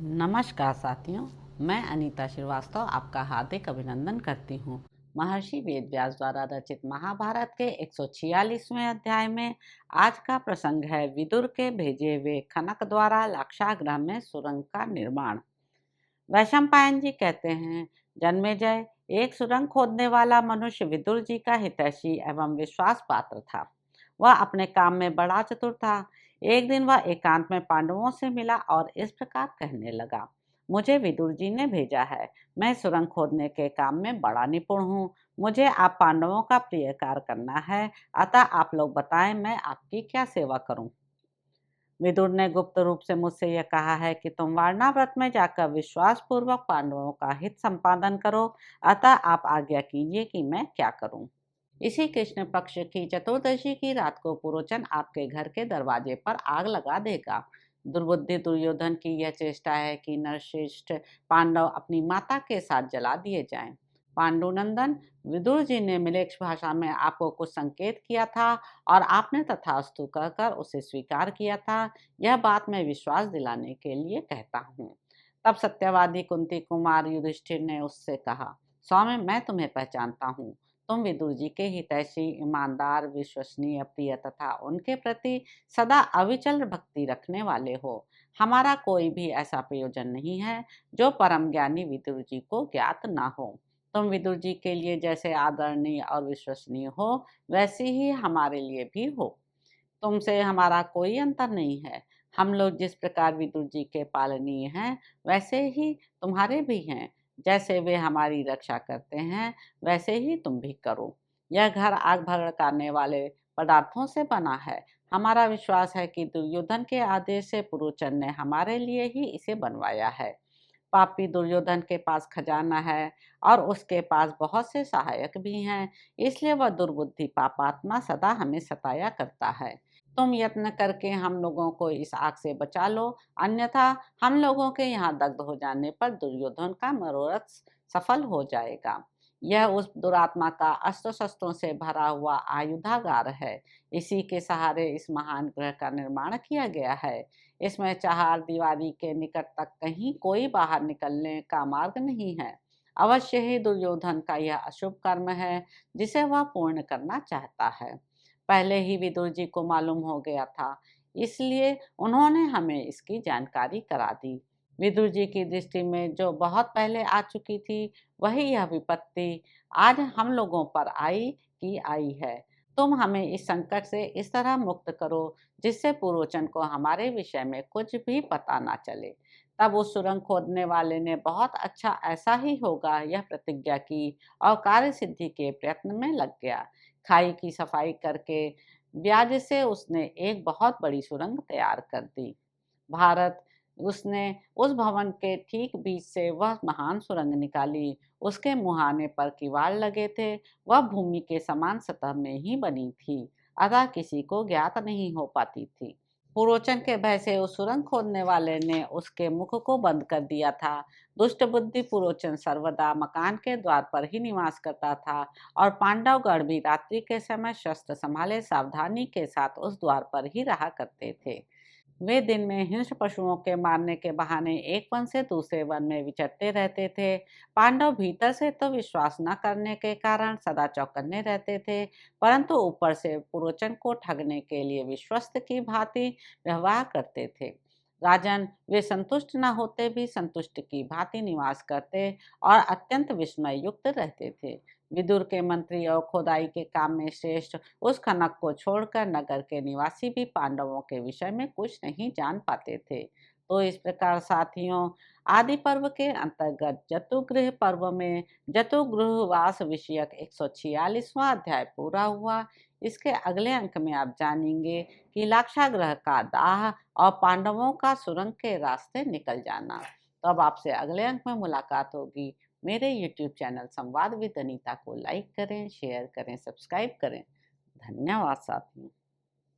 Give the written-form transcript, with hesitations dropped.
नमस्कार साथियों, मैं अनीता श्रीवास्तव आपका हार्दिक अभिनंदन करती हूँ। महर्षि वेदव्यास द्वारा रचित महाभारत के 146वें अध्याय में आज का प्रसंग है विदुर के भेजे हुए खनक द्वारा लाक्षागृह में सुरंग का निर्माण। वैशंपायन जी कहते हैं, जन्मेजय, एक सुरंग खोदने वाला मनुष्य विदुर जी का हितैषी एवं विश्वास पात्र था। वह अपने काम में बड़ा चतुर था। एक दिन वह एकांत में पांडवों से मिला और इस प्रकार कहने लगा, मुझे विदुर जी ने भेजा है। मैं सुरंग खोदने के काम में बड़ा निपुण हूँ। मुझे आप पांडवों का प्रिय कार्य करना है, अतः आप लोग बताएं मैं आपकी क्या सेवा करूं। विदुर ने गुप्त रूप से मुझसे यह कहा है कि तुम वारणाव्रत में जाकर विश्वास पूर्वक पांडवों का हित संपादन करो, अतः आप आज्ञा कीजिए कि मैं क्या करूं। इसी कृष्ण पक्ष की चतुर्दशी की रात को पुरोचन आपके घर के दरवाजे पर आग लगा देगा। दुर्बुद्धि दुर्योधन की यह चेष्टा है कि नरश्रेष्ठ पांडव अपनी माता के साथ जला दिए जाएं। पांडुनंदन, विदुर जी ने मिलेच्छ भाषा में आपको कुछ संकेत किया था और आपने तथास्तु कहकर उसे स्वीकार किया था। यह बात मैं विश्वास दिलाने के लिए कहता हूँ। तब सत्यवादी कुंती कुमार युधिष्ठिर ने उससे कहा, सौम्य, मैं तुम्हें पहचानता हूँ। तुम विदुर जी के हितैषी, ईमानदार, विश्वसनीय, प्रिय तथा उनके प्रति सदा अविचल भक्ति रखने वाले हो। हमारा कोई भी ऐसा प्रयोजन नहीं है जो परम ज्ञानी विदुर जी को ज्ञात न हो। तुम विदुर जी के लिए जैसे आदरणीय और विश्वसनीय हो, वैसे ही हमारे लिए भी हो। तुमसे हमारा कोई अंतर नहीं है। हम लोग जिस प्रकार विदुर जी के पालनीय हैं, वैसे ही तुम्हारे भी हैं। जैसे वे हमारी रक्षा करते हैं, वैसे ही तुम भी करो। यह घर आग भड़काने वाले पदार्थों से बना है। हमारा विश्वास है कि दुर्योधन के आदेश से पुरोचन ने हमारे लिए ही इसे बनवाया है। पापी दुर्योधन के पास खजाना है और उसके पास बहुत से सहायक भी हैं, इसलिए वह दुर्बुद्धि पापात्मा सदा हमें सताया करता है। तुम यत्न करके हम लोगों को इस आग से बचा लो, अन्यथा हम लोगों के यहाँ दग्ध हो जाने पर दुर्योधन का मनोरथ सफल हो जाएगा। यह उस दुरात्मा का अस्त्र शस्त्रों से भरा हुआ आयुधागार है। इसी के सहारे इस महान ग्रह का निर्माण किया गया है। इसमें चार दीवारी के निकट तक कहीं कोई बाहर निकलने का मार्ग नहीं है। अवश्य ही दुर्योधन का यह अशुभ कर्म है जिसे वह पूर्ण करना चाहता है। पहले ही विदुर जी को मालूम हो गया था, इसलिए उन्होंने हमें इसकी जानकारी करा दी। विदुर जी की दृष्टि में जो बहुत पहले आ चुकी थी, वही यह विपत्ति आज हम लोगों पर आई है। तुम हमें इस संकट से इस तरह मुक्त करो जिससे पुरोचन को हमारे विषय में कुछ भी पता ना चले। तब उस सुरंग खोदने वाले ने बहुत अच्छा, ऐसा ही होगा, यह प्रतिज्ञा की और कार्य सिद्धि के प्रयत्न में लग गया। खाई की सफाई करके ब्याज से उसने एक बहुत बड़ी सुरंग तैयार कर दी। भारत, उसने उस भवन के ठीक बीच से वह महान सुरंग निकाली। उसके मुहाने पर किवाड़ लगे थे। वह भूमि के समान सतह में ही बनी थी, अतः किसी को ज्ञात नहीं हो पाती थी। पुरोचन के भय से उस सुरंग खोदने वाले ने उसके मुख को बंद कर दिया था। दुष्ट बुद्धि पुरोचन सर्वदा मकान के द्वार पर ही निवास करता था और पांडवगढ़ भी रात्रि के समय शस्त्र संभाले सावधानी के साथ उस द्वार पर ही रहा करते थे। वे दिन में हिंस्र पशुओं के मारने के बहाने एक वन से दूसरे वन में विचरते रहते थे। पांडव भीतर से तो विश्वास न करने के कारण सदा चौकन्ने रहते थे, परंतु ऊपर से पुरोचन को ठगने के लिए विश्वस्त की भांति व्यवहार करते थे। राजन, वे संतुष्ट न होते भी संतुष्ट की भांति निवास करते और अत्यंत विस्मय युक्त रहते थे। विदुर के मंत्री और खोदाई के काम में श्रेष्ठ उस खनक को छोड़कर नगर के निवासी भी पांडवों के विषय में कुछ नहीं जान पाते थे। तो इस प्रकार साथियों, आदि पर्व के अंतर्गत जतुगृह पर्व में जतुगृहवास विषयक 146वां अध्याय पूरा हुआ। इसके अगले अंक में आप जानेंगे कि लाक्षागृह का दाह और पांडवों का सुरंग के रास्ते निकल जाना। तो अब आपसे अगले अंक में मुलाकात होगी। मेरे YouTube चैनल संवाद विद अनीता को लाइक करें, शेयर करें, सब्सक्राइब करें। धन्यवाद साथियों।